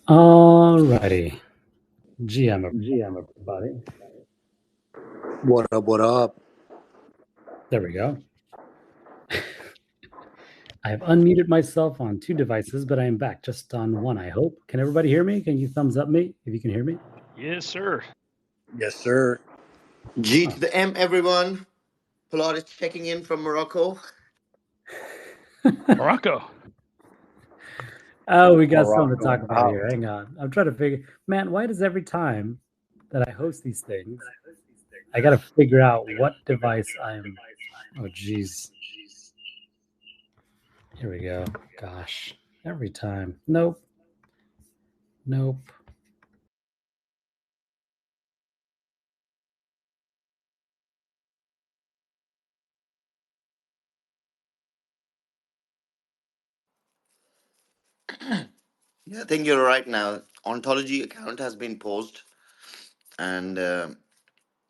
Alrighty. GM, everybody. What up? What up? There we go. I have unmuted myself on 2 devices, but I am back just on 1, I hope. Can everybody hear me? Can you thumbs up me if you can hear me? Yes, sir. Yes, sir. G Oh. to the M, everyone. Pilar is checking in from Morocco. Morocco. Oh, we got something to Morocco talk in the about here. house. Hang on. I'm trying to figure man, why does every time that I host these things, I gotta figure out what device I'm oh geez. Here we go. Gosh. Every time. Nope. Nope. Yeah, I think you're right now. Ontology account has been paused, and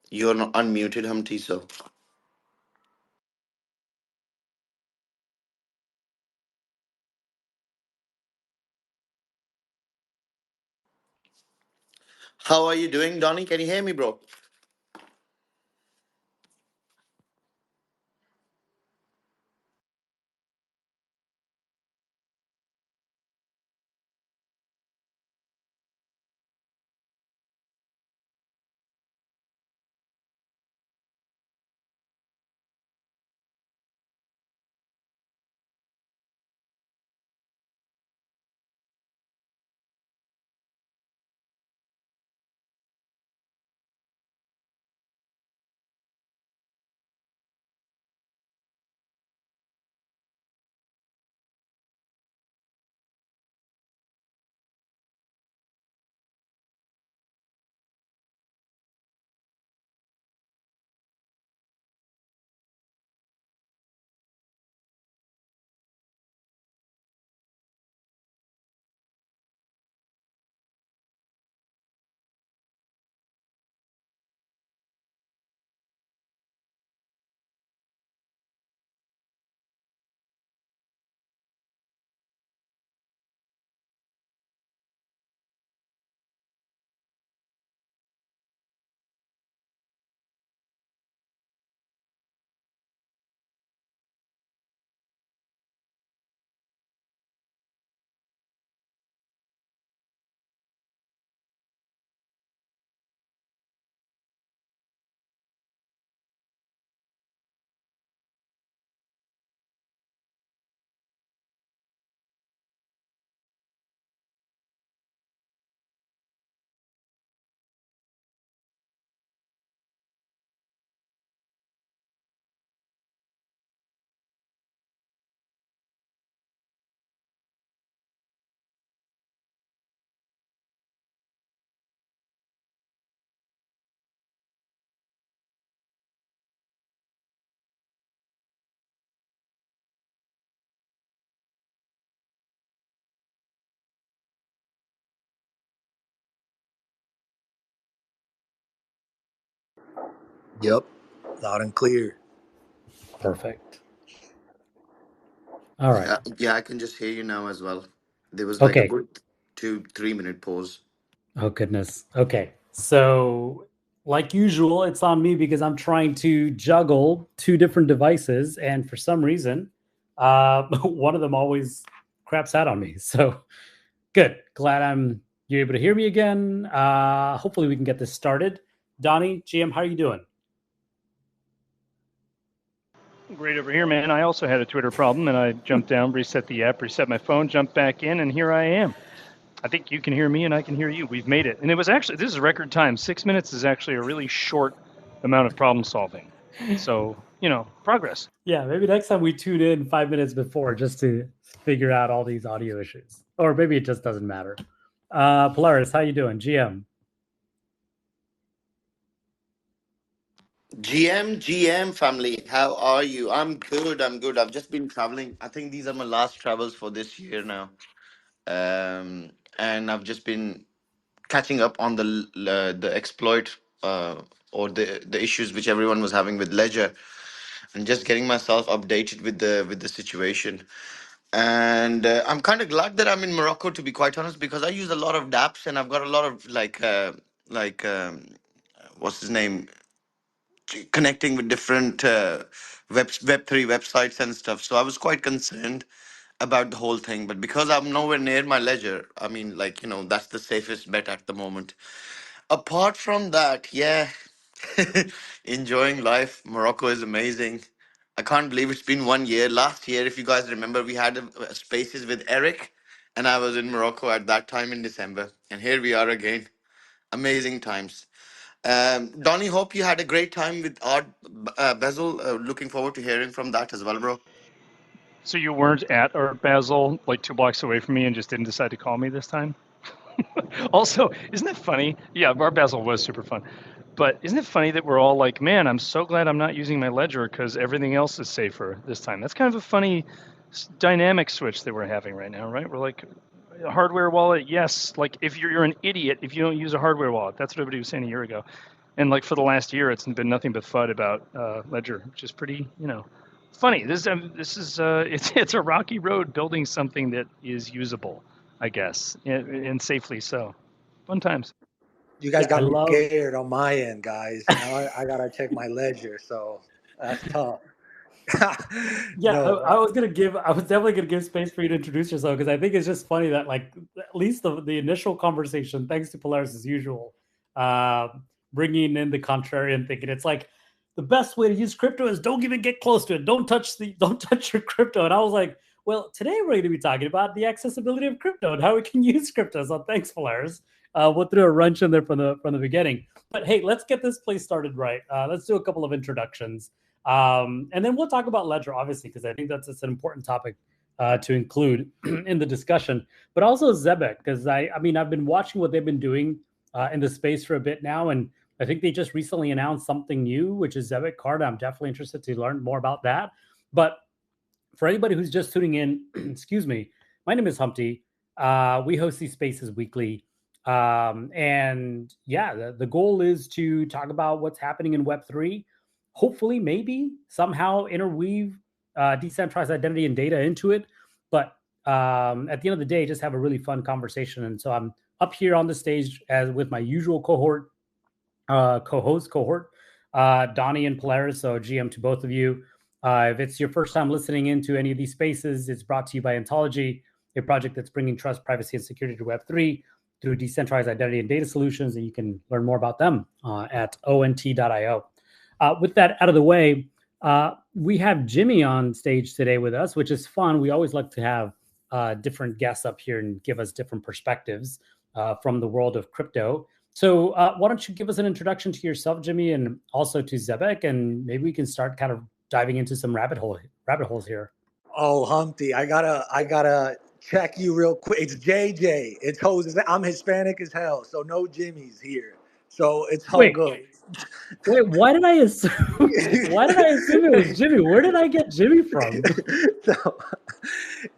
you're not unmuted, Humpty. So, how are you doing, Donnie? Can you hear me, bro? Yep. Loud and clear. Perfect. All right. Yeah, I can just hear you now as well. There was like a Okay. good 2-3 minute pause. Oh goodness. Okay. So, like usual, it's on me because I'm trying to juggle 2 different devices, and for some reason, one of them always craps out on me. So, good. Glad you're able to hear me again. Hopefully we can get this started. Donnie, GM, how are you doing? Great over here, man. I also had a Twitter problem, and I jumped down, reset the app, reset my phone, jumped back in, and here I am. I think you can hear me, and I can hear you. We've made it. And it was actually, this is record time. 6 minutes is actually a really short amount of problem solving. So, progress. Yeah, maybe next time we tune in 5 minutes before just to figure out all these audio issues. Or maybe it just doesn't matter. Polaris, how you doing? GM. GM family, how are you? I'm good. I'm good. I've just been traveling. I think these are my last travels for this year now. And I've just been catching up on the exploit or the issues which everyone was having with Ledger, and just getting myself updated with the situation. And I'm kind of glad that I'm in Morocco, to be quite honest, because I use a lot of dApps and I've got a lot of like what's his name, connecting with different Web3 websites and stuff. So I was quite concerned about the whole thing, but because I'm nowhere near my ledger, I mean, like, that's the safest bet at the moment. Apart from that, yeah, enjoying life. Morocco is amazing. I can't believe it's been 1 year. Last year, if you guys remember, we had a spaces with Eric, and I was in Morocco at that time in December. And here we are again. Amazing times. Donnie, hope you had a great time with Art Bezel. Looking forward to hearing from that as well, bro. So you weren't at Art Basel, like 2 blocks away from me, and just didn't decide to call me this time? Also, isn't it funny? Yeah, Art Basel was super fun. But isn't it funny that we're all like, man, I'm so glad I'm not using my ledger because everything else is safer this time. That's kind of a funny dynamic switch that we're having right now, right? We're like, a hardware wallet, yes. Like, if you're an idiot if you don't use a hardware wallet. That's what everybody was saying a year ago. And like for the last year, it's been nothing but FUD about Ledger, which is pretty, funny. This is it's a rocky road building something that is usable, I guess, and safely so. Fun times. You guys Yeah, I got me love. scared on my end, guys. Now I gotta check my ledger, so that's tough. Yeah, No, I was gonna give. I was definitely gonna give space for you to introduce yourself because I think it's just funny that, like, at least the initial conversation, thanks to Polaris as usual, uh, bringing in the contrarian thinking. It's like the best way to use crypto is don't even get close to it. Don't touch your crypto. And I was like, well, today we're going to be talking about the accessibility of crypto and how we can use crypto. So thanks, Polaris. We'll throw a wrench in there from the beginning. But hey, let's get this place started right. Let's do a couple of introductions. And then we'll talk about Ledger, obviously, because I think that's an important topic to include in the discussion. But also Zebek, because I mean, I've been watching what they've been doing in the space for a bit now, and I think they just recently announced something new, which is Zebek Card. I'm definitely interested to learn more about that. But for anybody who's just tuning in, excuse me, my name is Humpty. We host these spaces weekly. And yeah, the goal is to talk about what's happening in Web3. Hopefully, maybe somehow interweave decentralized identity and data into it. But at the end of the day, just have a really fun conversation. And so I'm up here on the stage as with my usual cohort, Donnie and Polaris. So GM to both of you. If it's your first time listening into any of these spaces, it's brought to you by Ontology, a project that's bringing trust, privacy, and security to Web3 through decentralized identity and data solutions. And you can learn more about them at ont.io. With that out of the way, we have Jimmy on stage today with us, which is fun. We always like to have different guests up here and give us different perspectives from the world of crypto. So why don't you give us an introduction to yourself, Jimmy, and also to Zebek, and maybe we can start kind of diving into some rabbit holes here. oh Humpty, I gotta check you real quick. It's JJ. It's Jose. I'm Hispanic as hell, so no Jimmy's here. So it's all Wait, good. why did I assume? Why did I assume it was Jimmy? Where did I get Jimmy from? So,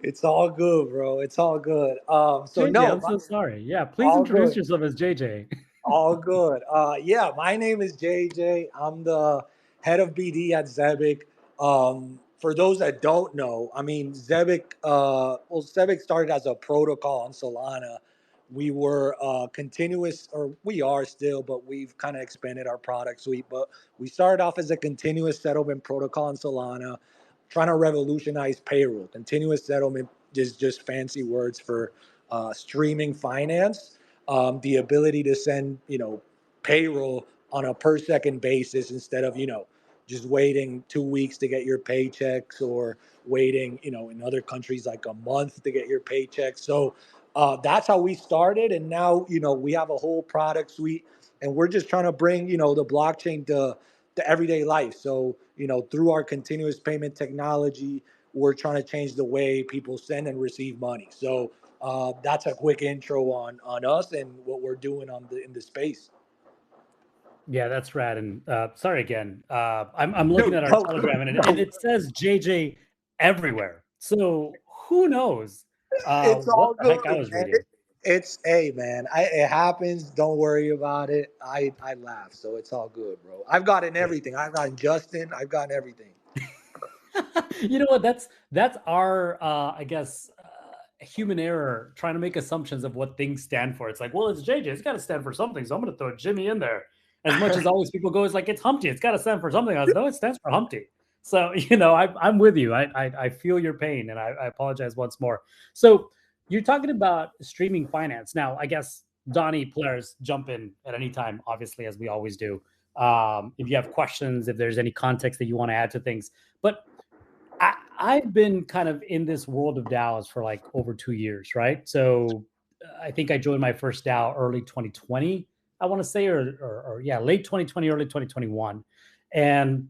it's all good, bro. It's all good. So JJ, no, I'm so sorry. Yeah, please all introduce good. yourself as JJ. All good. Yeah, my name is JJ. I'm the head of BD at Zebic. For those that don't know, I mean, Zebic started as a protocol on Solana. We were continuous, or we are still, but we've kind of expanded our product suite. But we started off as a continuous settlement protocol on Solana, trying to revolutionize payroll. Continuous settlement is just fancy words for streaming finance, the ability to send, payroll on a per second basis instead of, just waiting 2 weeks to get your paychecks, or waiting, in other countries like a month to get your paychecks. So that's how we started. And now, we have a whole product suite, and we're just trying to bring, the blockchain to everyday life. So, through our continuous payment technology, we're trying to change the way people send and receive money. So that's a quick intro on us and what we're doing in the space. Yeah, that's rad. And sorry again. I'm looking Dude, at our no, Telegram, and no, it says JJ everywhere. So who knows it's what all the heck I good, was man. reading? It's hey, man. It happens. Don't worry about it. I laugh, so it's all good, bro. I've gotten everything. I've gotten Justin. I've gotten everything. You know what? That's our I guess human error trying to make assumptions of what things stand for. It's like, well, it's JJ. It's got to stand for something, so I'm going to throw Jimmy in there. As much as always people go, it's like it's Humpty. It's got to stand for something. I was no, it stands for Humpty. So I'm with you. I feel your pain, and I apologize once more. So you're talking about streaming finance now. I guess Donnie players jump in at any time, obviously, as we always do. If you have questions, if there's any context that you want to add to things, but I've been kind of in this world of DAOs for like over 2 years, right? So I think I joined my first DAO early 2020, I want to say, or yeah, late 2020, early 2021. And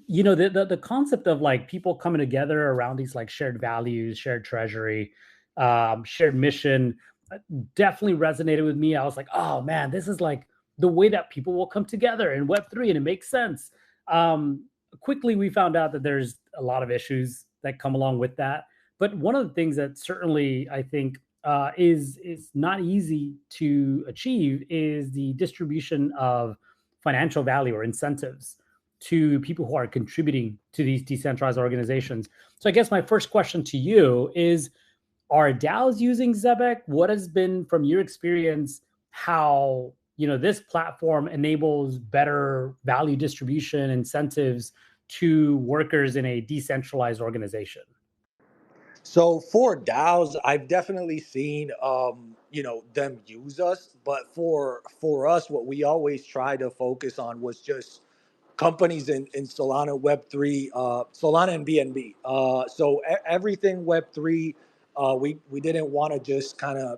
the concept of like people coming together around these like shared values, shared treasury, shared mission definitely resonated with me. I was like, oh man, this is like the way that people will come together in Web3, and it makes sense. Quickly we found out that there's a lot of issues that come along with that, but one of the things that certainly I think is not easy to achieve is the distribution of financial value or incentives to people who are contributing to these decentralized organizations. So I guess my first question to you is, are DAOs using Zebek? What has been from your experience how this platform enables better value distribution incentives to workers in a decentralized organization? So for DAOs, I've definitely seen them use us, but for us, what we always try to focus on was just companies in Solana Web3, Solana and BNB. So everything Web3, we didn't want to just kind of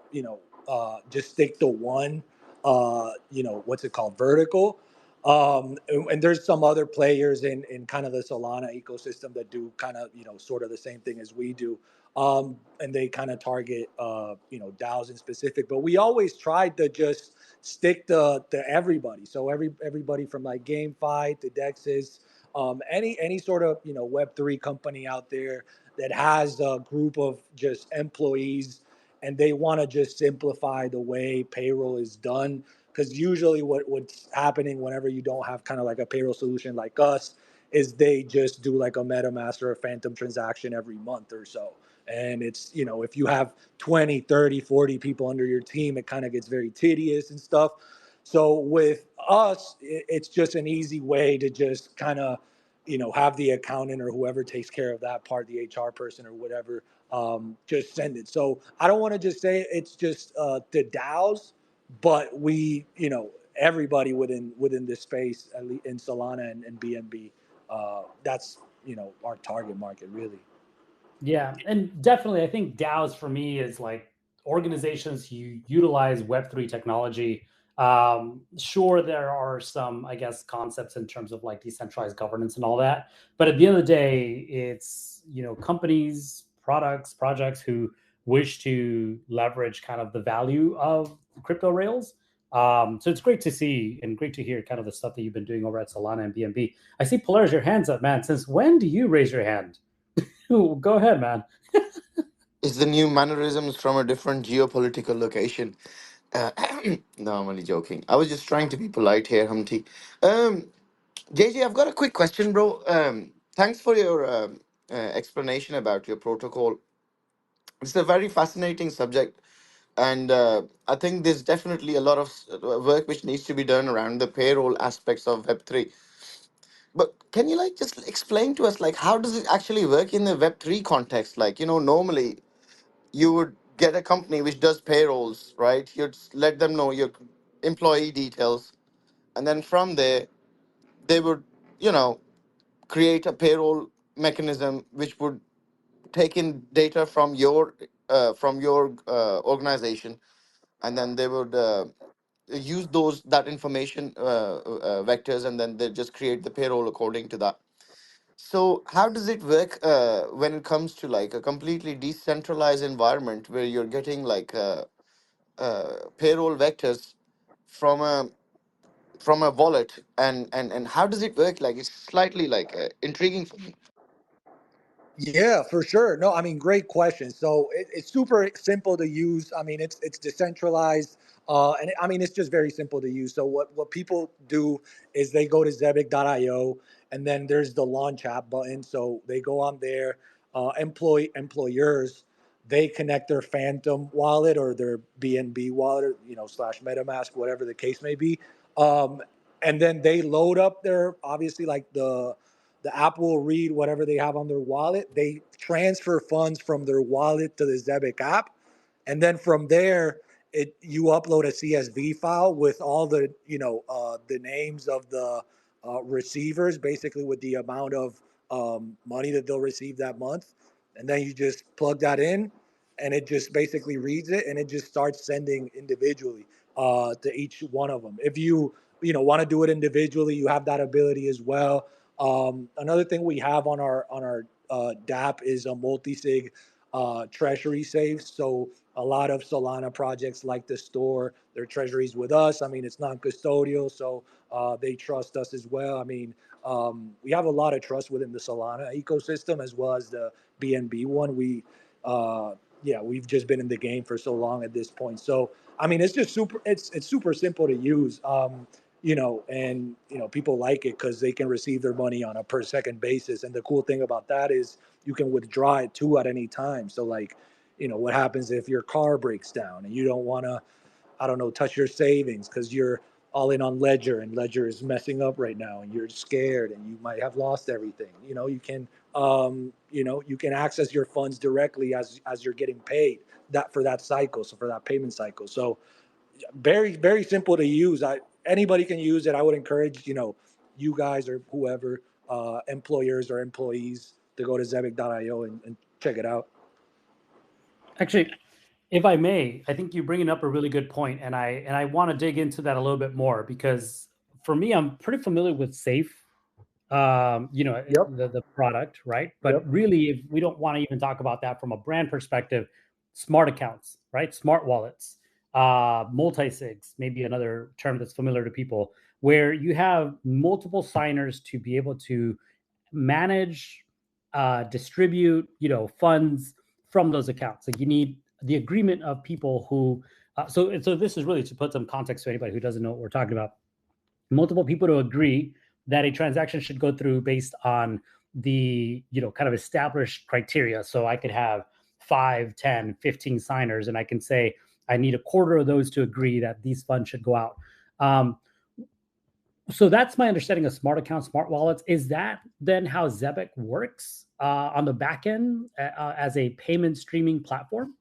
just stick to one, what's it called, vertical. And there's some other players in kind of the Solana ecosystem that do kind of sort of the same thing as we do. And they kind of target DAOs in specific, but we always tried to just stick to everybody. So everybody from like GameFi to Dexes, any sort of Web3 company out there that has a group of just employees, and they want to just simplify the way payroll is done. Because usually what's happening whenever you don't have kind of like a payroll solution like us is they just do like a MetaMask or a Phantom transaction every month or so. And it's, if you have 20, 30, 40 people under your team, it kind of gets very tedious and stuff. So with us, it's just an easy way to just kind of, have the accountant or whoever takes care of that part, the HR person or whatever, just send it. So I don't want to just say it's just the DAOs, but we, everybody within this space, at least in Solana and BNB, that's, our target market really. Yeah, and definitely, I think DAOs for me is like organizations who utilize Web3 technology. Sure, there are some, I guess, concepts in terms of like decentralized governance and all that, but at the end of the day, it's companies, products, projects who wish to leverage kind of the value of crypto rails. So it's great to see and great to hear kind of the stuff that you've been doing over at Solana and BNB. I see Polaris, your hands up, man. Since when do you raise your hand? Ooh, go ahead, man. It's the new mannerisms from a different geopolitical location. Uh, no, I'm only joking. I was just trying to be polite here, Humpty. Um, JJ, I've got a quick question, bro. Thanks for your explanation about your protocol. It's a very fascinating subject, and I think there's definitely a lot of work which needs to be done around the payroll aspects of Web3. But can you like just explain to us like how does it actually work in the Web3 context? Like, normally you would get a company which does payrolls, right? You'd let them know your employee details, and then from there they would, you know, create a payroll mechanism which would take in data from your organization, and then they would use those that information vectors, and then they just create the payroll according to that. So how does it work when it comes to like a completely decentralized environment where you're getting like payroll vectors from a wallet, and how does it work? Like it's slightly like intriguing for me. Yeah, for sure. No, I mean, great question. So it's super simple to use. I mean, it's decentralized, I mean, it's just very simple to use. So what people do is they go to Zebic.io, and then there's the launch app button. So they go on there. Employers, they connect their Phantom wallet or their BNB wallet, slash MetaMask, whatever the case may be. Um, and then they load up their, obviously, like the app will read whatever they have on their wallet. They transfer funds from their wallet to the Zebic app, and then from there, you upload a CSV file with all the names of the receivers, basically with the amount of money that they'll receive that month, and then you just plug that in, and it just basically reads it, and it just starts sending individually to each one of them. If you want to do it individually, you have that ability as well. Another thing we have on our DApp is a multi-sig treasury safe. So a lot of Solana projects like to store their treasuries with us. I mean, it's non-custodial, so they trust us as well. I mean, we have a lot of trust within the Solana ecosystem as well as the BNB one. We've just been in the game for so long at this point. So I mean, it's just super. It's super simple to use. And people like it because they can receive their money on a per second basis. And the cool thing about that is you can withdraw it too at any time. So like, what happens if your car breaks down and you don't want to, I don't know, touch your savings because you're all in on Ledger and Ledger is messing up right now and you're scared and you might have lost everything. You can access your funds directly as you're getting paid that for that cycle. So for that payment cycle. So very, very simple to use. Anybody can use it. I would encourage, you guys or whoever, employers or employees to go to zebic.io and check it out. Actually, if I may, I think you're bringing up a really good point, and I want to dig into that a little bit more because for me, I'm pretty familiar with Safe, Yep. the product, right? But Yep. really, if we don't want to even talk about that from a brand perspective, smart accounts, right? Smart wallets, multi-sigs, maybe another term that's familiar to people, where you have multiple signers to be able to manage, distribute, funds from those accounts. Like you need the agreement of people who. So this is really to put some context to anybody who doesn't know what we're talking about. Multiple people to agree that a transaction should go through based on the kind of established criteria. So I could have 5, 10, 15 signers, and I can say I need a quarter of those to agree that these funds should go out. So that's my understanding of smart accounts, smart wallets. Is that then how Zebic works on the back end as a payment streaming platform?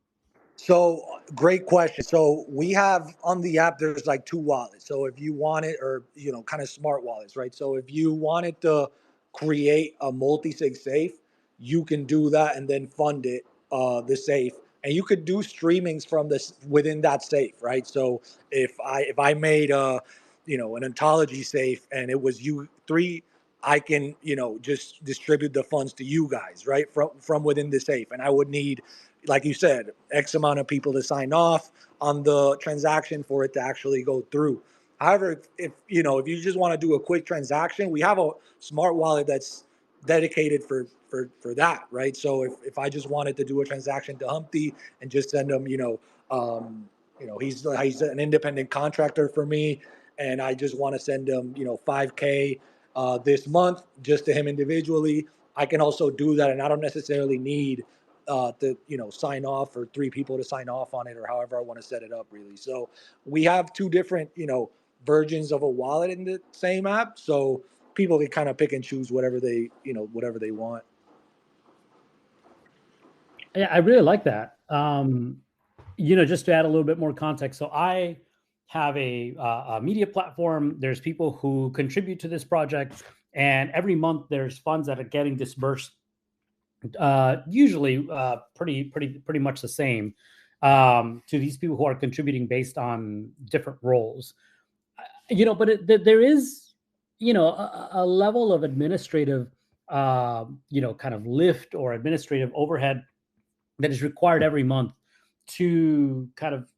So great question. So we have on the app, there's like two wallets. So if you want it, or kind of smart wallets, right? So if you wanted to create a multi-sig safe, you can do that and then fund it, the safe, and you could do streamings from this within that safe, right? So if I made an ontology safe and it was you three, I can just distribute the funds to you guys, right, from within the safe, and I would need, like you said, X amount of people to sign off on the transaction for it to actually go through. However, if you just want to do a quick transaction, we have a smart wallet that's dedicated for that, right? So if I just wanted to do a transaction to Humpty and just send him, he's an independent contractor for me, and I just want to send him, 5K this month just to him individually. I can also do that, and I don't necessarily need to sign off, or three people to sign off on it, or however I want to set it up, really. So we have two different versions of a wallet in the same app, so people can kind of pick and choose whatever they want. Yeah, I really like that. Just to add a little bit more context. So I have a media platform. There's people who contribute to this project, and every month there's funds that are getting dispersed. Usually, pretty much the same to these people who are contributing based on different roles. But there is, a level of administrative, kind of lift or administrative overhead that is required every month to kind of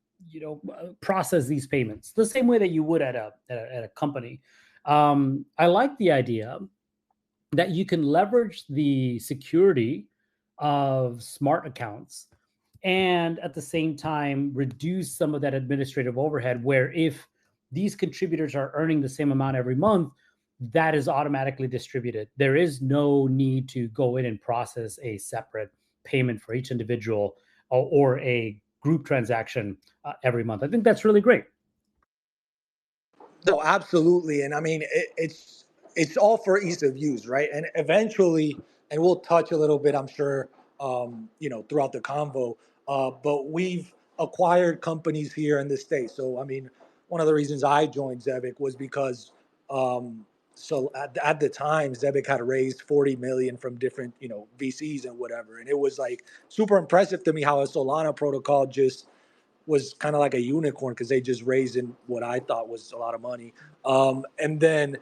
process these payments the same way that you would at a company. I like the idea that you can leverage the security of smart accounts and at the same time reduce some of that administrative overhead, where if these contributors are earning the same amount every month, that is automatically distributed. There is no need to go in and process a separate payment for each individual or a group transaction every month. I think that's really great. No, absolutely, and I mean it's all for ease of use, right? And eventually, and we'll touch a little bit, I'm sure, throughout the convo. But we've acquired companies here in the states. So I mean, one of the reasons I joined Zebic was because, so at the time, Zebic had raised 40 million from different VCs and whatever, and it was like super impressive to me how a Solana protocol just was kind of like a unicorn because they just raised in what I thought was a lot of money. And then,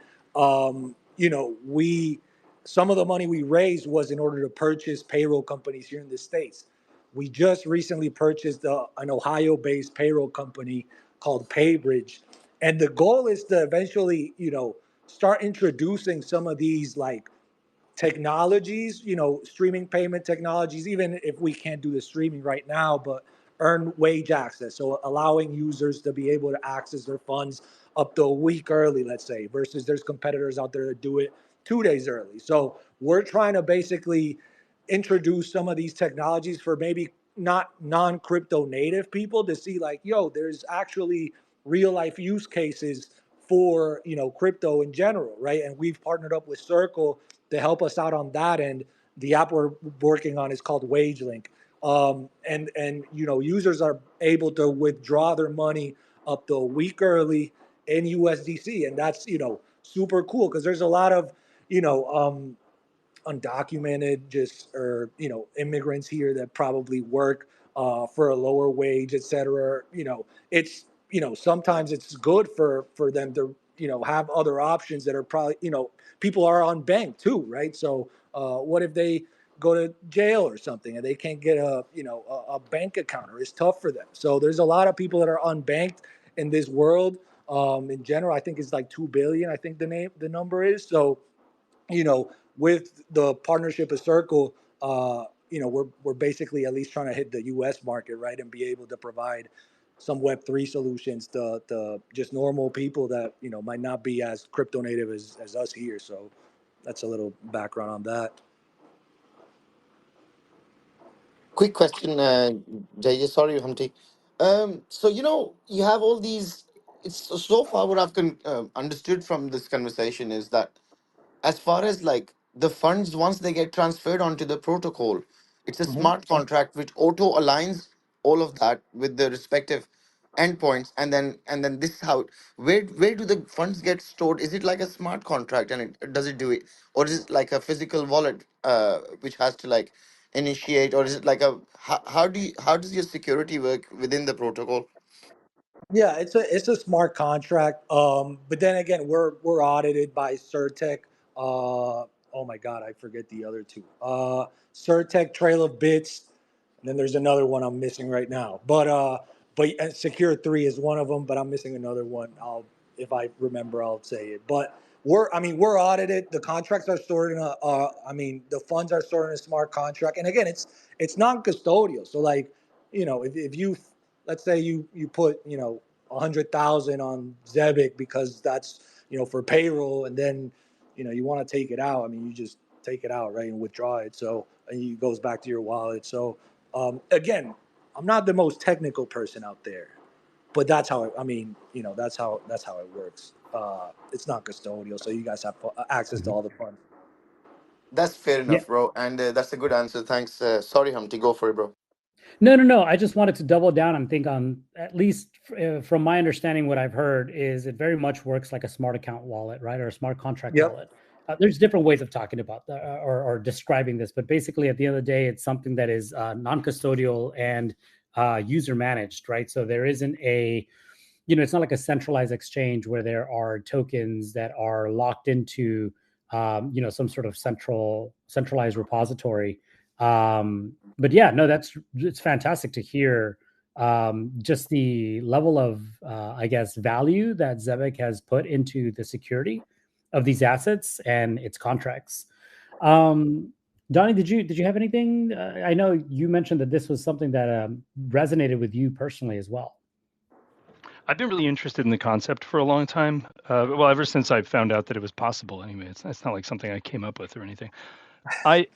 we some of the money we raised was in order to purchase payroll companies here in the States. We just recently purchased an Ohio-based payroll company called Paybridge, and the goal is to eventually, start introducing some of these like technologies, streaming payment technologies, even if we can't do the streaming right now, but earn wage access. So allowing users to be able to access their funds up to a week early, let's say, versus there's competitors out there that do it 2 days early. So we're trying to basically introduce some of these technologies for maybe not non-crypto native people to see like, yo, there's actually real life use cases for crypto in general, right? And we've partnered up with Circle to help us out on that. And the app we're working on is called WageLink. And users are able to withdraw their money up to a week early in USDC, and that's super cool because there's a lot of you know undocumented just or immigrants here that probably work for a lower wage, et cetera. It's sometimes it's good for them to have other options that are probably people are unbanked too, right? So what if they go to jail or something and they can't get a bank account or it's tough for them? So there's a lot of people that are unbanked in this world. In general, I think it's like 2 billion. I think the number is. So with the partnership of Circle, we're basically at least trying to hit the U.S. market, right, and be able to provide some Web3 solutions to just normal people that might not be as crypto native as us here. So that's a little background on that. Quick question, Jay. Sorry, Humpty. So you have all these. It's so far what I've understood from this conversation is that as far as like the funds once they get transferred onto the protocol, it's a Mhm. smart contract which auto aligns all of that with the respective endpoints, and then this is how where do the funds get stored? Is it like a smart contract and does it do it, or is it like a physical wallet which has to like initiate, or is it like a how does your security work within the protocol? Yeah, it's a smart contract. But then again, we're audited by Certec. Oh my God, I forget the other two. Certec, Trail of Bits, and then there's another one I'm missing right now. But Secure Three is one of them. But I'm missing another one. If I remember, I'll say it. But we're audited. The contracts are stored in the funds are stored in a smart contract. And again, it's non-custodial. So like, if you let's say you put 100,000 on Zebic because that's for payroll, and then you want to take it out. I mean, you just take it out, right, and withdraw it. So and it goes back to your wallet. So again, I'm not the most technical person out there, but that's how that's how it works. It's not custodial, so you guys have access to Mhm. all the funds. That's fair Yeah. enough, bro, and that's a good answer. Thanks. Sorry, Humpty, go for it, bro. No, no, no. I just wanted to double down and think on, at least from my understanding, what I've heard is it very much works like a smart account wallet, right? Or a smart contract Yep. wallet. There's different ways of talking about that or describing this, but basically at the end of the day, it's something that is non-custodial and user managed, right? So there isn't it's not like a centralized exchange where there are tokens that are locked into, some sort of centralized repository. But yeah, no, it's fantastic to hear just the level of, I guess, value that Zebic has put into the security of these assets and its contracts. Um, Donnie, did you have anything? I know you mentioned that this was something that resonated with you personally as well. I've been really interested in the concept for a long time. Well, ever since I found out that it was possible. Anyway, it's not like something I came up with or anything. I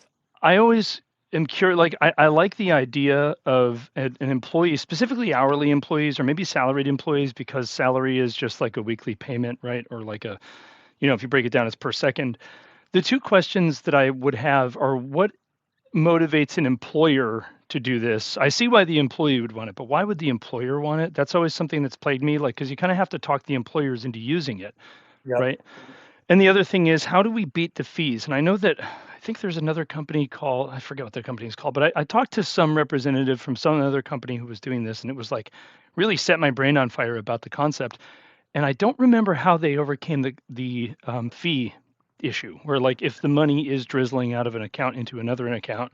I always am curious. Like I like the idea of an employee, specifically hourly employees or maybe salaried employees, because salary is just like a weekly payment, right? Or like a, if you break it down, it's per second. The two questions that I would have are what motivates an employer to do this? I see why the employee would want it, but why would the employer want it? That's always something that's plagued me, like, because you kind of have to talk the employers into using it, Yep. right? And the other thing is, how do we beat the fees? And I know that I think there's another company called, I forget what the company is called, but I talked to some representative from some other company who was doing this, and it was like really set my brain on fire about the concept. And I don't remember how they overcame the fee issue, where like if the money is drizzling out of an account into another account,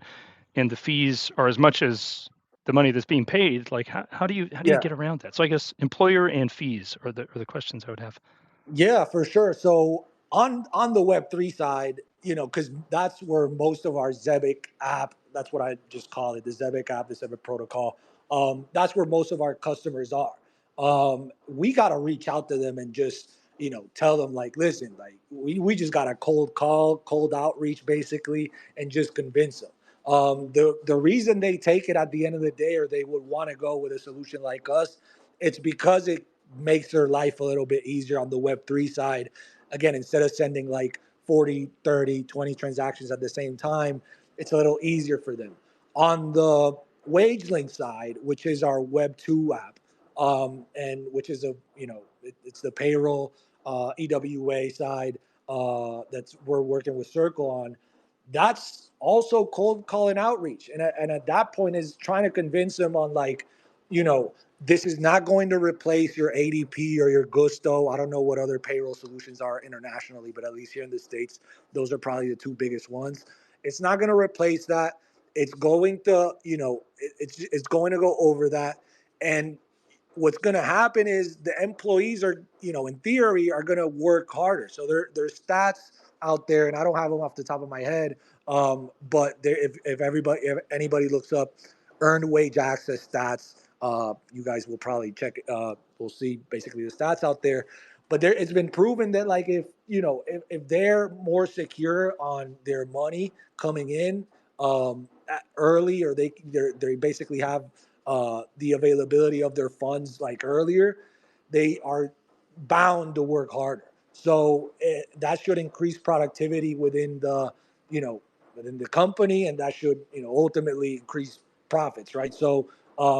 and the fees are as much as the money that's being paid, like how do you Yeah. get around that? So I guess employer and fees are the questions I would have. Yeah, for sure. So on the Web3 side, because that's where most of our Zebic app, that's what I just call it, the Zebic app, the Zebic protocol. That's where most of our customers are. We got to reach out to them and just tell them like, listen, like we just got a cold call, cold outreach basically, and just convince them. The reason they take it at the end of the day, or they would want to go with a solution like us, it's because it makes their life a little bit easier on the Web3 side. Again, instead of sending like 40, 30, 20 transactions at the same time, it's a little easier for them. On the WageLink side, which is our Web2 app, and which is it's the payroll EWA side that's we're working with Circle on. That's also cold calling outreach, and at that point is trying to convince them on like, you know, this is not going to replace your ADP or your Gusto. I don't know what other payroll solutions are internationally, but at least here in the States, those are probably the two biggest ones. It's not going to replace that. It's going to, it's going to go over that. And what's going to happen is the employees are, in theory, are going to work harder. So there's stats out there, and I don't have them off the top of my head. But there, if anybody looks up earned wage access stats, you guys will probably check. We'll see basically the stats out there. But it's been proven that like if they're more secure on their money coming in early, or they basically have the availability of their funds like earlier, they are bound to work harder. So that should increase productivity you know, within the company, and that should, ultimately increase profits, right? So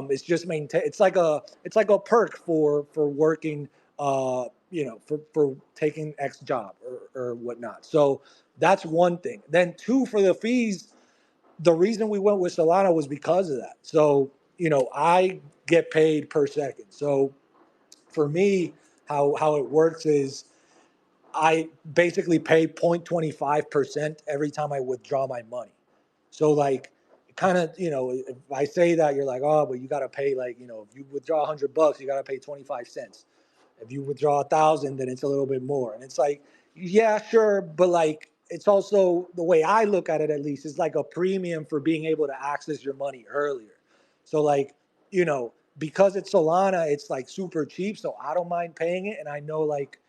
it's just maintain. It's like a perk for working, for taking X job or whatnot. So that's one thing. Then two, for the fees, the reason we went with Solana was because of that. So, I get paid per second. So for me, how it works is I basically pay 0.25% every time I withdraw my money. So like kind of, if I say that, you're like, oh, but you got to pay like, if you withdraw $100, you got to pay 25 cents. If you withdraw 1,000, then it's a little bit more. And it's like, yeah, sure, but like it's also the way I look at it, at least, is like a premium for being able to access your money earlier. So like, because it's Solana, it's like super cheap, so I don't mind paying it, and I know like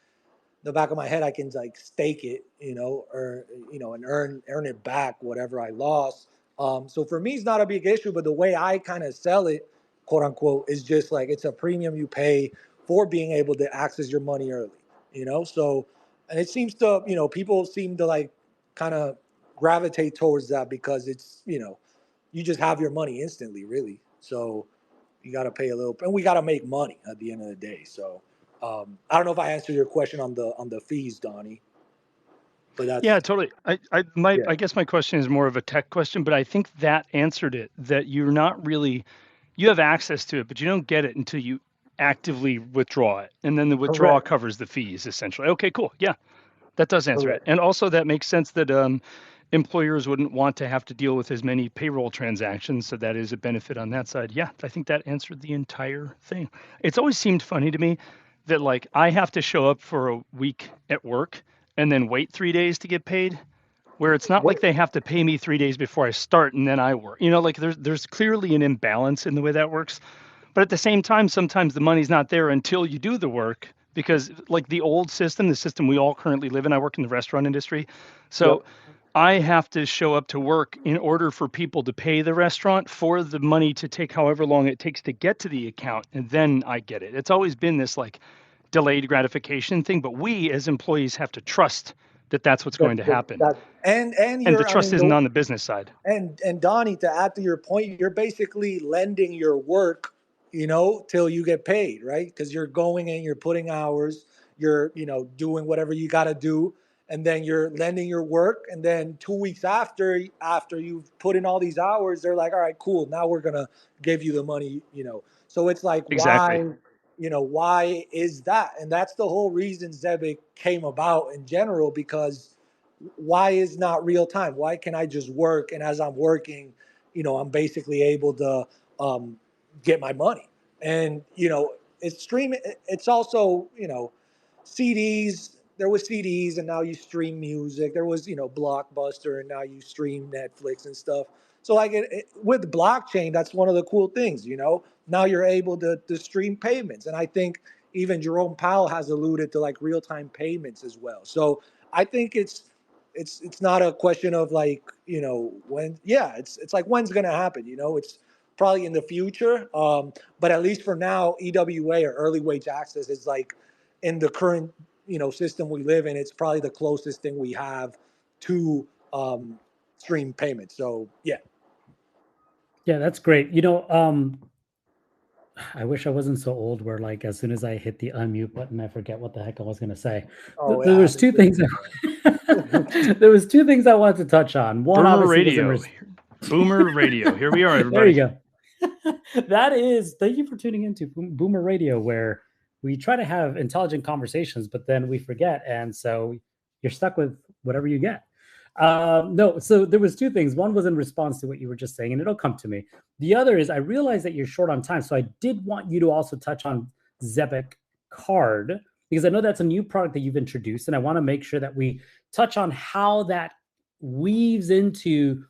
the back of my head I can like stake it, or and earn it back whatever I lost. So for me, it's not a big issue. But the way I kind of sell it, quote unquote, is just like it's a premium you pay for being able to access your money early. So, and it seems to, people seem to like kind of gravitate towards that because it's, you just have your money instantly, really. So you got to pay a little, and we got to make money at the end of the day. So I don't know if I answered your question on the fees, Donnie, but Yeah, that's totally. I yeah, guess my question is more of a tech question, but I think that answered it. That you're not really, you have access to it, but you don't get it until you actively withdraw it, and then the withdrawal correct, covers the fees essentially. Okay, cool. Yeah, that does answer it. correct. And also that makes sense that employers wouldn't want to have to deal with as many payroll transactions, so that is a benefit on that side. Yeah, I think that answered the entire thing. It's always seemed funny to me that like I have to show up for a week at work and then wait 3 days to get paid, where it's not What? like they have to pay me 3 days before I start and then I work. Like there's clearly an imbalance in the way that works. But at the same time, sometimes the money's not there until you do the work, because like the old system, the system we all currently live in, I work in the restaurant industry. So Yep. I have to show up to work in order for people to pay the restaurant for the money to take however long it takes to get to the account. And then I get it. It's always been this like delayed gratification thing, but we as employees have to trust that that's what's going to happen. And And the you're, I trust mean, isn't on the business side. and Donnie, to add to your point, you're basically lending your work, till you get paid, right? Because you're going and you're putting hours, you're, doing whatever you got to do, and then you're lending your work, and then 2 weeks after you've put in all these hours, they're like, all right, cool, now we're gonna give you the money. So it's like, Exactly. why is that? And that's the whole reason Zebic came about in general, because why is not real time? Why can I just work, and as I'm working, I'm basically able to um, get my money? And it's streaming. It's also CDs. There was CDs, and now you stream music. There was Blockbuster, and now you stream Netflix and stuff. So like with blockchain, that's one of the cool things. Now you're able to stream payments, and I think even Jerome Powell has alluded to like real time payments as well. So I think it's not a question of like when. Yeah, it's like when's going to happen. It's probably in the future, but at least for now, EWA or early wage access is like in the current system we live in, it's probably the closest thing we have to stream payments. So yeah. Yeah, that's great. I wish I wasn't so old where like as soon as I hit the unmute button, I forget what the heck I was going to say. Oh, it There was happens two to things. There was two things I wanted to touch on. One Boomer obviously was in Radio. Boomer Radio. Here we are, there you everybody. go. That is, thank you for tuning into Boomer Radio, where we try to have intelligent conversations, but then we forget, and so you're stuck with whatever you get. No, so there was two things. One was in response to what you were just saying, and it'll come to me. The other is I realize that you're short on time, so I did want you to also touch on Zebic Card, because I know that's a new product that you've introduced, and I want to make sure that we touch on how that weaves into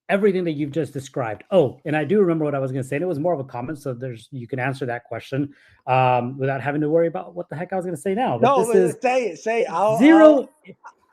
everything that you've just described. Oh, and I do remember what I was going to say, and it was more of a comment, so you can answer that question without having to worry about what the heck I was going to say now. But No, this is say it. Say it. zero.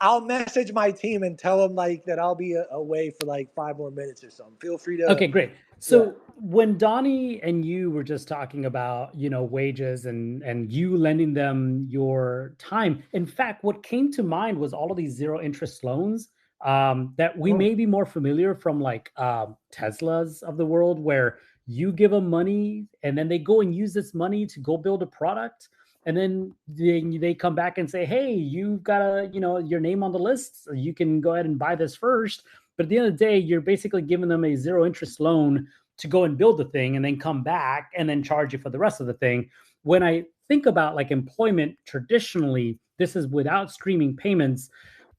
I'll message my team and tell them like that I'll be away for like 5 more minutes or something. Feel free to. Okay, great. Yeah. So when Donnie and you were just talking about, wages and you lending them your time, in fact, what came to mind was all of these zero interest loans that we may be more familiar from, like Teslas of the world, where you give them money and then they go and use this money to go build a product. And then they come back and say, hey, you've got your name on the list. So you can go ahead and buy this first. But at the end of the day, you're basically giving them a zero interest loan to go and build the thing and then come back and then charge you for the rest of the thing. When I think about like employment traditionally, this is without streaming payments.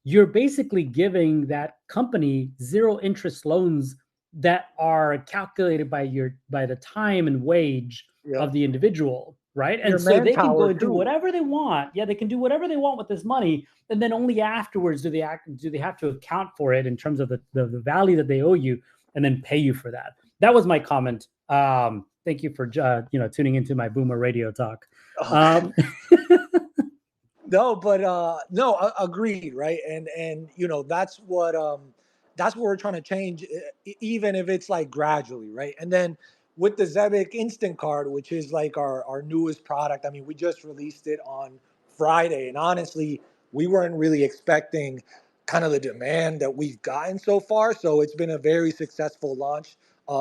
You're basically giving that company zero interest loans that are calculated by the time and wage of the individual, right? Your And so they can go manpower and do too. whatever they want. Yeah, they can do whatever they want with this money, and then only afterwards do they have to account for it in terms of the value that they owe you, and then pay you for that. That was my comment. Thank you for tuning into my Boomer Radio talk. No, but no, agreed, right? And that's what we're trying to change, even if it's like gradually, right? And then with the Zebic Instant Card, which is like our newest product. I mean, we just released it on Friday, and honestly, we weren't really expecting kind of the demand that we've gotten so far. So it's been a very successful launch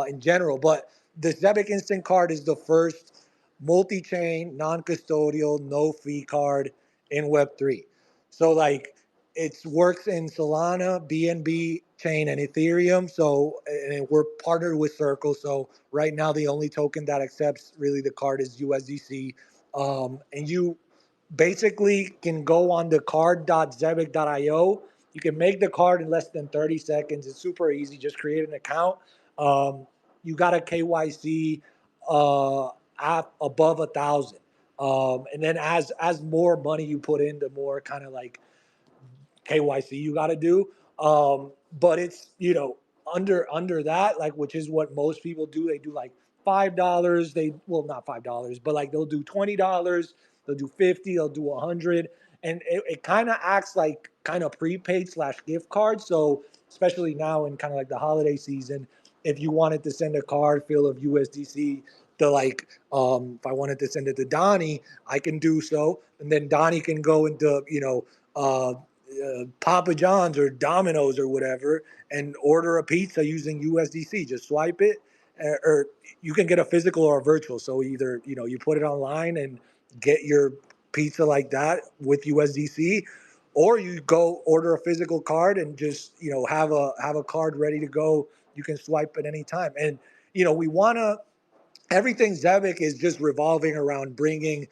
in general. But the Zebic Instant Card is the first multi-chain, non-custodial, no-fee card in Web3. So like it works in Solana, BNB chain, and Ethereum. So and we're partnered with Circle. So right now the only token that accepts really the card is USDC. And you basically can go on the card.zebic.io. You can make the card in less than 30 seconds. It's super easy. Just create an account. You got a KYC app above 1,000. And then as more money you put in, the more kind of like KYC you got to do. But it's under that, like, which is what most people do. They do like $5. Not $5, but like they'll do $20, they'll do 50, they'll do 100, and it kind of acts like kind of prepaid slash gift card. So especially now in kind of like the holiday season, if you wanted to send a card full of USDC to like, if I wanted to send it to Donnie, I can do so, and then Donnie can go into Papa John's or Domino's or whatever and order a pizza using USDC. Just swipe it, or you can get a physical or a virtual. So either you put it online and get your pizza like that with USDC, or you go order a physical card and just have a card ready to go. You can swipe at any time, and we want to. Everything Zebic is just revolving around bringing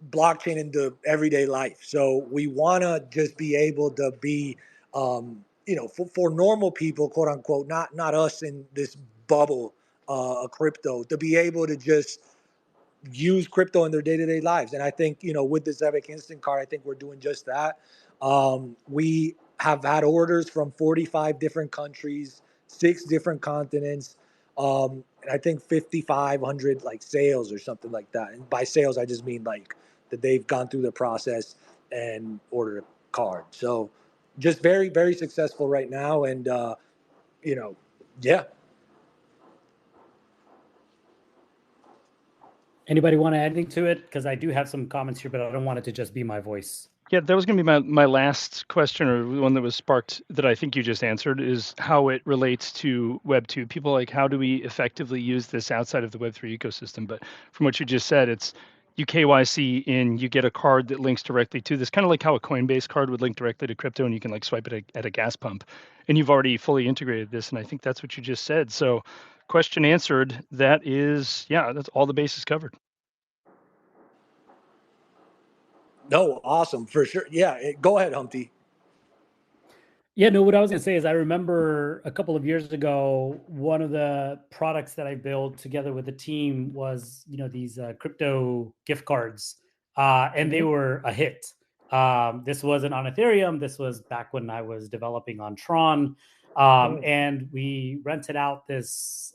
blockchain into everyday life. So we want to just be able to be, for normal people, quote unquote, not us in this bubble, crypto, to be able to just use crypto in their day-to-day lives. And I think, with the Zebic Instant Card, I think we're doing just that. We have had orders from 45 different countries, 6 different continents, and I think 5,500 like sales or something like that. And by sales, I just mean like that they've gone through the process and ordered a card. So just very, very successful right now. And, yeah. Anybody want to add anything to it? Because I do have some comments here, but I don't want it to just be my voice. Yeah, that was going to be my last question, or one that was sparked that I think you just answered, is how it relates to Web2. People like, how do we effectively use this outside of the Web3 ecosystem? But from what you just said, it's you KYC in, you get a card that links directly to this, kind of like how a Coinbase card would link directly to crypto, and you can like swipe it at a gas pump. And you've already fully integrated this, and I think that's what you just said. So question answered. That is, yeah, that's all the bases covered. No, awesome, for sure. Yeah, go ahead, Humpty. Yeah, no, what I was going to say is I remember a couple of years ago, one of the products that I built together with the team was, these crypto gift cards, and they were a hit. This wasn't on Ethereum. This was back when I was developing on Tron. And we rented out this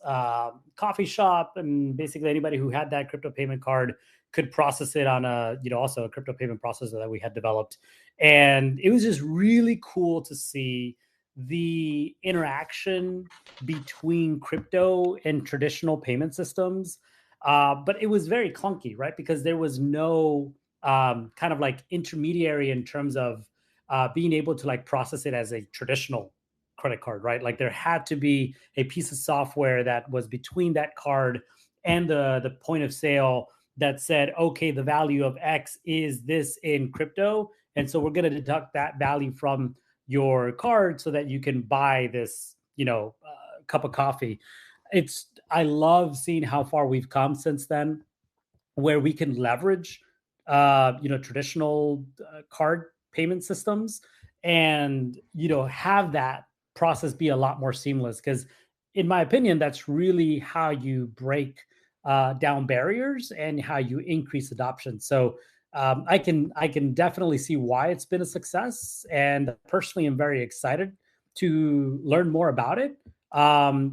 coffee shop, and basically anybody who had that crypto payment card could process it on also a crypto payment processor that we had developed. And it was just really cool to see the interaction between crypto and traditional payment systems. But it was very clunky, right? Because there was no kind of like intermediary in terms of being able to like process it as a traditional credit card, right? Like there had to be a piece of software that was between that card and the point of sale that said, okay, the value of X is this in crypto. And so we're going to deduct that value from your card so that you can buy this, cup of coffee. I love seeing how far we've come since then, where we can leverage, traditional card payment systems and, have that process be a lot more seamless. Because in my opinion, that's really how you break down barriers and how you increase adoption. So I can definitely see why it's been a success, and personally, I'm very excited to learn more about it.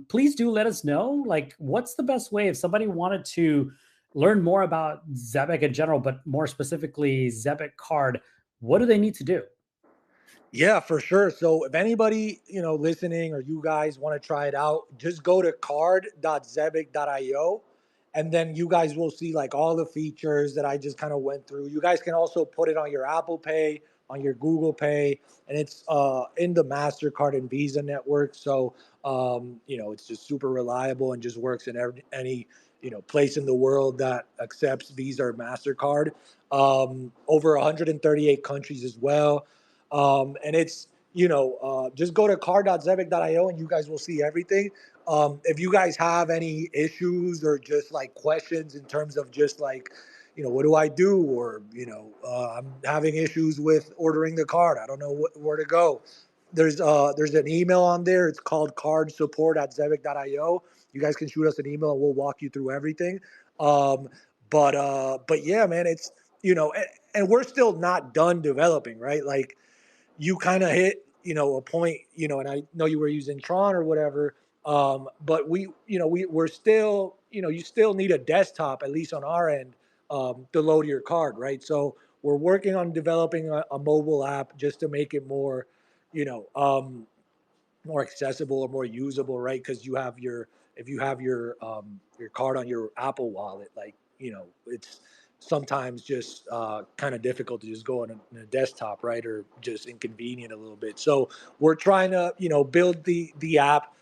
Please do let us know, like, what's the best way if somebody wanted to learn more about Zebic in general, but more specifically Zebic card. What do they need to do? Yeah, for sure. So if anybody, listening, or you guys want to try it out, just go to card.zebic.io, and then you guys will see like all the features that I just kind of went through. You guys can also put it on your Apple Pay, on your Google Pay, and it's in the MasterCard and Visa network. So it's just super reliable and just works in any place in the world that accepts Visa or MasterCard. Over 138 countries as well. And it's, just go to car.zebic.io and you guys will see everything. If you guys have any issues or just like questions in terms of just like, what do I do? Or, I'm having issues with ordering the card. I don't know where to go. There's an email on there. It's called cardsupport@zebic.io. You guys can shoot us an email and we'll walk you through everything. But yeah, man, it's, and we're still not done developing, right? Like, you kind of hit, a point, and I know you were using Tron or whatever. But we're still, you still need a desktop, at least on our end, to load your card, right? So we're working on developing a mobile app just to make it more, you know, more accessible or more usable, right? Because you have your if you have your card on your Apple Wallet, like it's sometimes just kind of difficult to just go on a desktop, right? Or just inconvenient a little bit. So we're trying to build the app.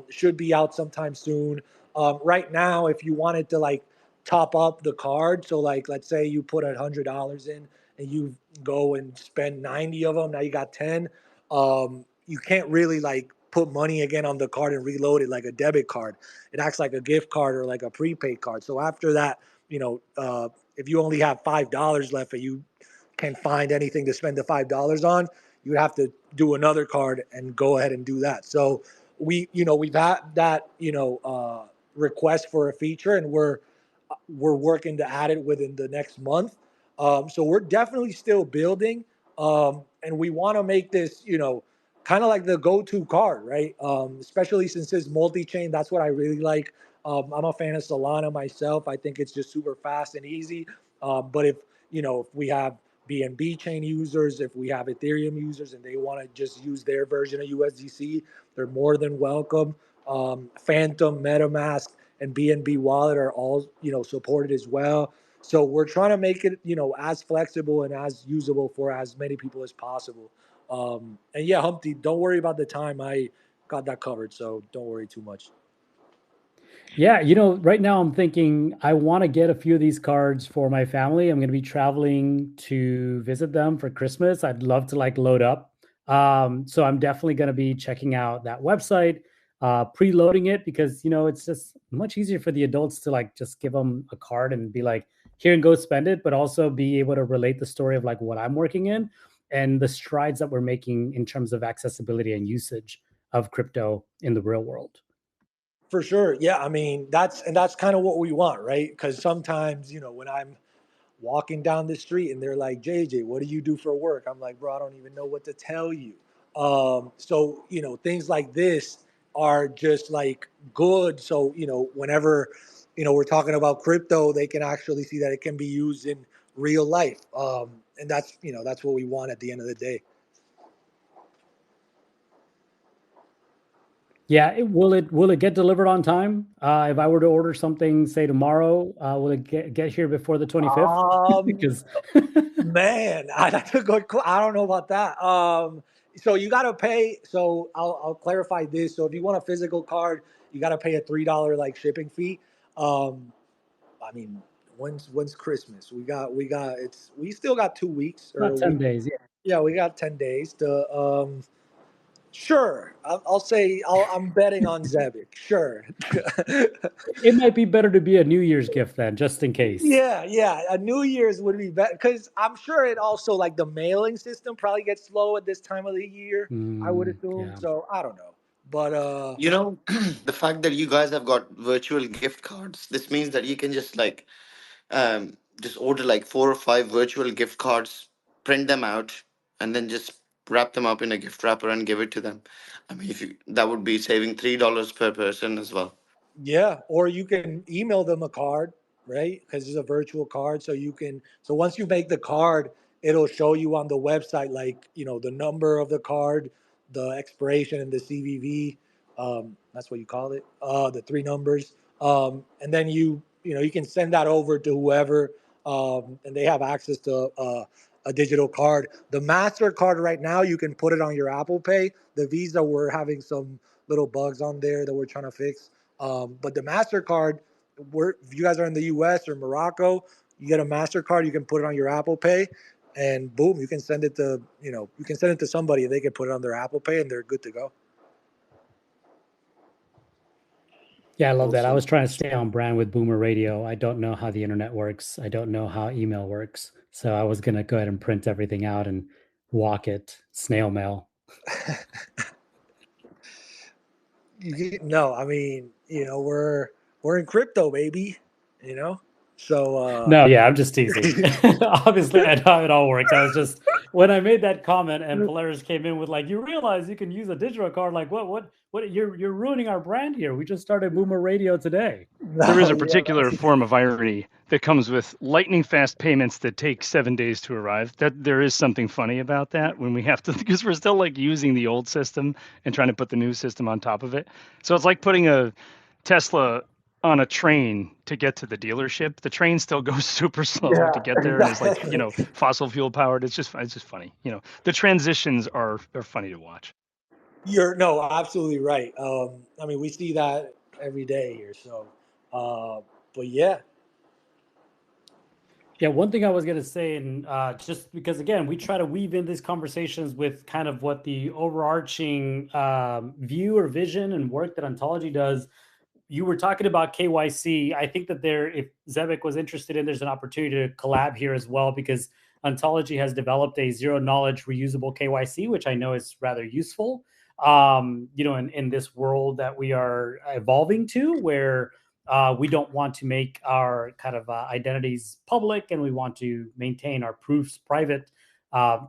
Should be out sometime soon. Right now, if you wanted to like top up the card, so like let's say you put $100 in and you go and spend 90 of them, now you got 10. You can't really like put money again on the card and reload it like a debit card. It acts like a gift card or like a prepaid card. So after that, if you only have $5 left and you can't find anything to spend the $5 on, you have to do another card and go ahead and do that. So we've had that request for a feature, and we're working to add it within the next month. So we're definitely still building, and we want to make this, kind of like the go-to card, right? Especially since it's multi-chain. That's what I really like. I'm a fan of Solana myself. I think it's just super fast and easy. But if we have BNB chain users, if we have Ethereum users, and they want to just use their version of USDC, they're more than welcome. Phantom, MetaMask, and BNB Wallet are all supported as well. So we're trying to make it as flexible and as usable for as many people as possible. And yeah, Humpty, don't worry about the time. I got that covered, so don't worry too much. Yeah, right now I'm thinking I want to get a few of these cards for my family. I'm going to be traveling to visit them for Christmas. I'd love to like load up. So I'm definitely going to be checking out that website, preloading it because it's just much easier for the adults to like just give them a card and be like, here and go spend it, but also be able to relate the story of like what I'm working in and the strides that we're making in terms of accessibility and usage of crypto in the real world. For sure. Yeah, I mean, that's kind of what we want, right? Because sometimes, when I'm walking down the street and they're like, JJ, what do you do for work? I'm like, bro, I don't even know what to tell you. So, things like this are just like good. So, whenever, we're talking about crypto, they can actually see that it can be used in real life. And that's what we want at the end of the day. Yeah, will it get delivered on time? If I were to order something, say tomorrow, will it get here before the 25th? Um, Because Man, that's a good. I don't know about that. So you got to pay. So I'll clarify this. So if you want a physical card, you got to pay a $3 like shipping fee. Um, I mean, when's Christmas? We still got 2 weeks or a about 10 week. days. Yeah. Yeah, we got 10 days to. Sure, I'll say I'm betting on Zebic. Sure. It might be better to be a New Year's gift then, just in case. Yeah. A New Year's would be better because I'm sure it also like the mailing system probably gets slow at this time of the year. I would assume. Yeah. So I don't know, but The fact that you guys have got virtual gift cards, this means that you can just like just order like 4 or 5 virtual gift cards, print them out, and then just wrap them up in a gift wrapper and give it to them. I mean, if you that would be saving $3 per person as well. yeah, or you can email them a card, right? Because it's a virtual card, so you can. So once you make the card, it'll show you on the website, like the number of the card, the expiration, and the CVV. That's what you call it. The three numbers, and then you can send that over to whoever, and they have access to a digital card. The Mastercard right now, you can put it on your Apple Pay. The Visa, we're having some little bugs on there that we're trying to fix. But the Mastercard, if you guys are in the U.S. or Morocco, you get a Mastercard, you can put it on your Apple Pay, and boom, you can send it to somebody, and they can put it on their Apple Pay, and they're good to go. Yeah, I love that. I Awesome. was trying to stay on brand with Boomer Radio. I don't know how the internet works. I don't know how email works. So I was going to go ahead and print everything out and walk it, snail mail. No, I mean, we're in crypto, baby. So No, yeah, I'm just teasing. Obviously, I know how it all works. I was just when I made that comment and Polaris came in with like, you realize you can use a digital card, like what you're ruining our brand here. We just started Boomer Radio today. There is No, a yeah, particular form of irony that comes with lightning fast payments that take 7 days to arrive. That there is something funny about that when we have to, because we're still like using the old system and trying to put the new system on top of it. So it's like putting a Tesla on a train to get to the dealership. The train still goes super slow to get there and is like, exactly. fossil fuel powered. It's just funny. The transitions are funny to watch. You're no, absolutely right. I mean, we see that every day here. So, uh, but yeah, Yeah, one thing I was going to say, and just because again, we try to weave in these conversations with kind of what the overarching view or vision and work that Ontology does. You were talking about KYC. I think that if Zebek was interested in, there's an opportunity to collab here as well, because Ontology has developed a zero knowledge reusable KYC, which I know is rather useful. In this world that we are evolving to, where we don't want to make our kind of identities public and we want to maintain our proofs private.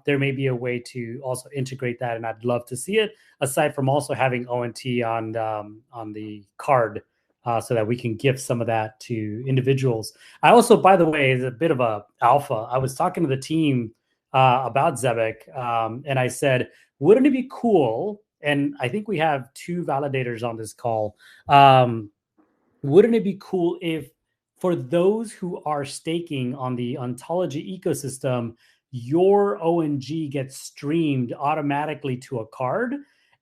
There may be a way to also integrate that, and I'd love to see it. Aside from also having ONT on the card, so that we can give some of that to individuals. I also, by the way, is a bit of a alpha. I was talking to the team about Zebek, and I said, wouldn't it be cool? And I think we have 2 validators on this call. Wouldn't it be cool if, for those who are staking on the Ontology ecosystem, your ONG gets streamed automatically to a card?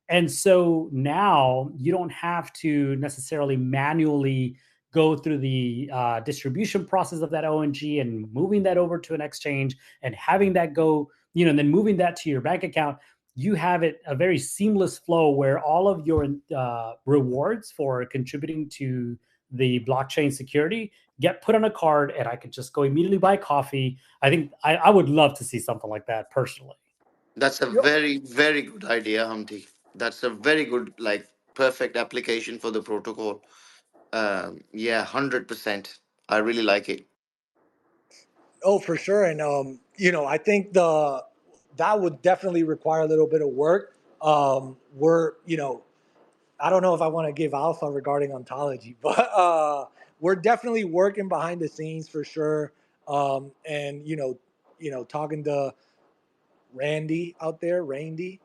And so now you don't have to necessarily manually go through the distribution process of that ONG and moving that over to an exchange and having that go, and then moving that to your bank account. You have a very seamless flow where all of your rewards for contributing to the blockchain security get put on a card, and I could just go immediately buy coffee. I think I would love to see something like that personally. That's a very, very good idea, Humpty. That's a very good, like, perfect application for the protocol. Yeah, 100%. I really like it. oh for sure. And I think the that would definitely require a little bit of work. We're I don't know if I want to give alpha regarding ontology, but we're definitely working behind the scenes for sure. And talking to Randy out there, Randy,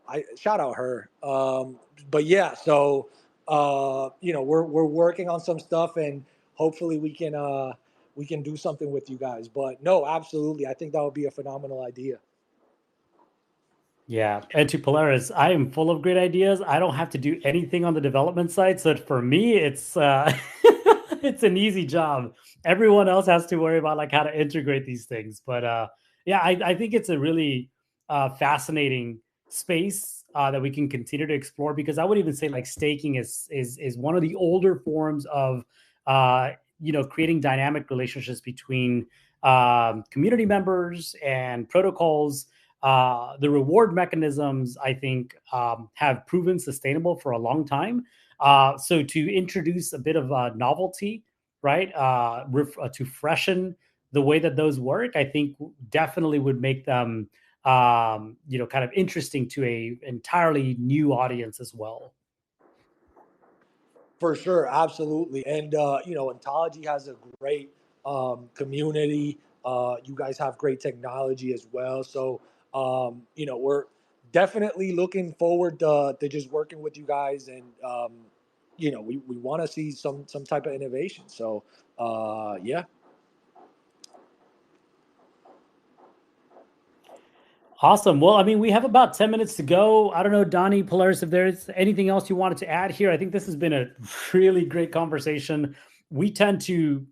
I shout out her. But yeah, so we're working on some stuff, and hopefully we can do something with you guys. But no, absolutely, I think that would be a phenomenal idea. Yeah, and to Polaris, I am full of great ideas. I don't have to do anything on the development side, so for me, it's it's an easy job. Everyone else has to worry about like how to integrate these things. But yeah, I think it's a really fascinating space that we can continue to explore, because I would even say like staking is one of the older forms of creating dynamic relationships between community members and protocols. The reward mechanisms, I think, have proven sustainable for a long time. So to introduce a bit of novelty, right, to freshen the way that those work, I think definitely would make them, kind of interesting to a entirely new audience as well. For sure, absolutely. And Ontology has a great community. You guys have great technology as well. So we're definitely looking forward to just working with you guys, and we want to see some type of innovation. So yeah. Awesome. Well, I mean, we have about 10 minutes to go. I don't know, Donnie, Polaris, if there's anything else you wanted to add here. I think this has been a really great conversation. We tend to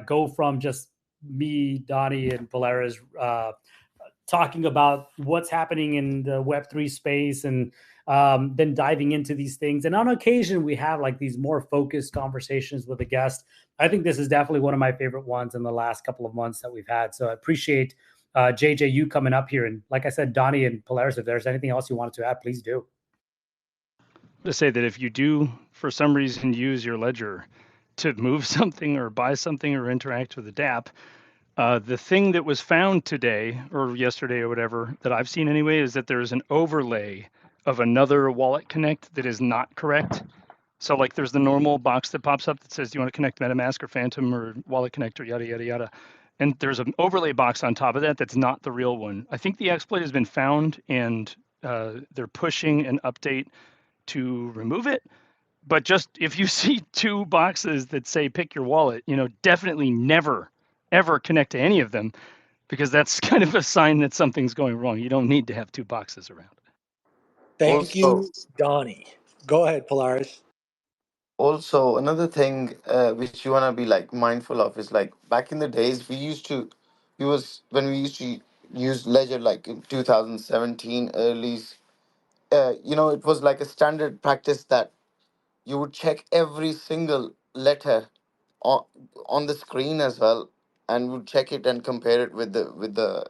go from just me, Donnie, and Polaris talking about what's happening in the Web3 space, and then diving into these things. And on occasion, we have like these more focused conversations with a guest. I think this is definitely one of my favorite ones in the last couple of months that we've had. So I appreciate JJ, you coming up here. And like I said, Donnie and Polaris, if there's anything else you wanted to add, please do. To say that if you do, for some reason, use your ledger to move something or buy something or interact with the DApp, The thing that was found today or yesterday or whatever that I've seen anyway is that there's an overlay of another wallet connect that is not correct. So like there's the normal box that pops up that says, do you want to connect MetaMask or Phantom or Wallet Connect or yada, yada, yada. And there's an overlay box on top of that that's not the real one. I think the exploit has been found and they're pushing an update to remove it. But just if you see two boxes that say pick your wallet, definitely never, ever connect to any of them because that's kind of a sign that something's going wrong. You don't need to have two boxes around. Thank Also, you, Donnie. Go ahead, Polaris. also another thing which you wanna be like mindful of is like back in the days we was when we used to use Ledger like in 2017 early. It was like a standard practice that you would check every single letter on, on the screen as well, and would check it and compare it with the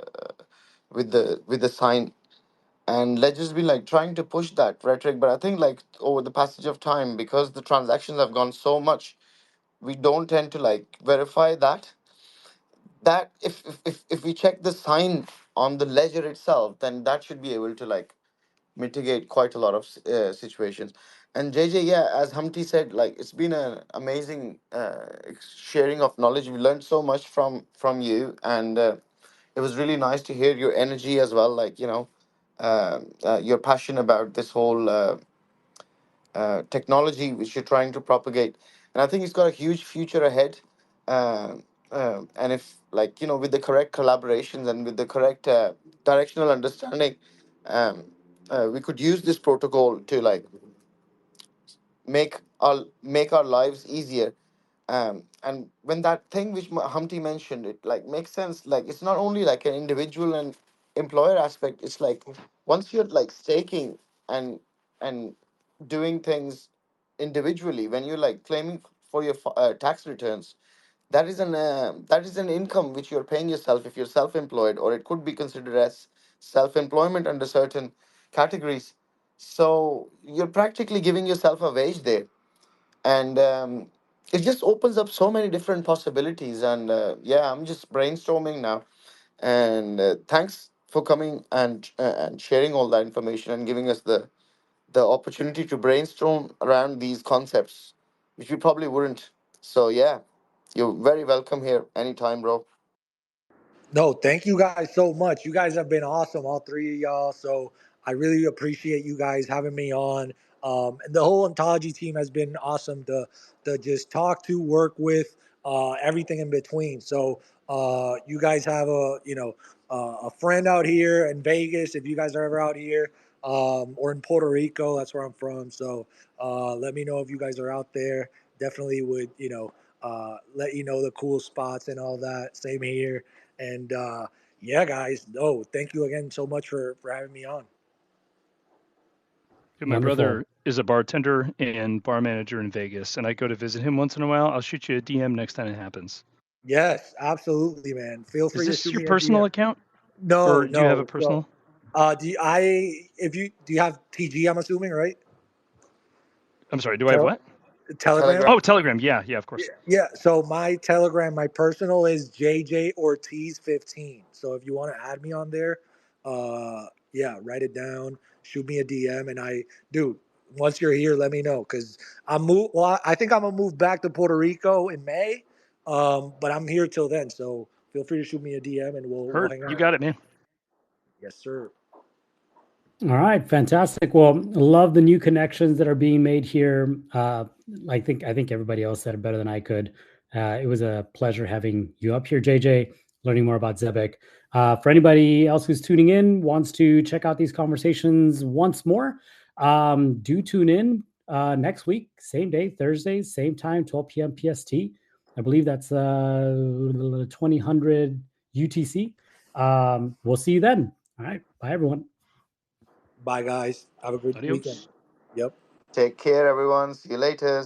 sign. And Ledger's been like trying to push that rhetoric, but I think like over the passage of time, because the transactions have gone so much, we don't tend to like verify that if we check the sign on the ledger itself, then that should be able to like mitigate quite a lot of situations. And JJ, yeah, as Humpty said, like it's been an amazing sharing of knowledge. We learned so much from you, and it was really nice to hear your energy as well. Like your passion about this whole technology which you're trying to propagate, and I think it's got a huge future ahead. And if like with the correct collaborations and with the correct directional understanding, we could use this protocol to like make our lives easier. And when that thing which Humpty mentioned, it like makes sense. Like it's not only like an individual and employer aspect. It's like once you're like staking and doing things individually, when you're like claiming for your tax returns, that is an income which you're paying yourself if you're self-employed, or it could be considered as self-employment under certain categories. So you're practically giving yourself a wage there, and it just opens up so many different possibilities. And yeah, I'm just brainstorming now. And thanks for coming and sharing all that information and giving us the opportunity to brainstorm around these concepts, which we probably wouldn't. So yeah, you're very welcome here anytime, bro. No, thank you guys so much. You guys have been awesome, all three of y'all. So I really appreciate you guys having me on. And the whole ontology team has been awesome to just talk to, work with, everything in between. So you guys have a friend out here in Vegas. If you guys are ever out here, or in Puerto Rico, that's where I'm from. So let me know if you guys are out there. Definitely would let you know the cool spots and all that. Same here. And yeah, guys, no, thank you again so much for having me on. My Wonderful. brother is a bartender and bar manager in Vegas, and I go to visit him once in a while. I'll shoot you a DM next time it happens. Yes, absolutely, man. Feel Is free to this shoot your me a personal DM. account, No, or do you have a no. So, personal? do you have TG? I'm assuming, right? I'm sorry. Do I have Tel- what? Telegram. Oh, Telegram. Telegram. Yeah, of Yeah, course. yeah. So my Telegram, my personal is JJ Ortiz 15. So if you want to add me on there, yeah, write it down, shoot me a DM, and dude, once you're here, let me know because Well, I think I'm gonna move back to Puerto Rico in May, but I'm here till then. So feel free to shoot me a DM, and we'll Heard. hang You out. got it, man. Yes, sir. All right, fantastic. Well, love the new connections that are being made here. I think everybody else said it better than I could. It was a pleasure having you up here, JJ, learning more about Zebic. For anybody else who's tuning in, wants to check out these conversations once more, do tune in next week, same day, Thursday, same time, 12 p.m. PST. I believe that's 2000 UTC. We'll see you then. All right, bye everyone. Bye, guys. Have a good weekend. Adios. Yep. Take care, everyone. See you later.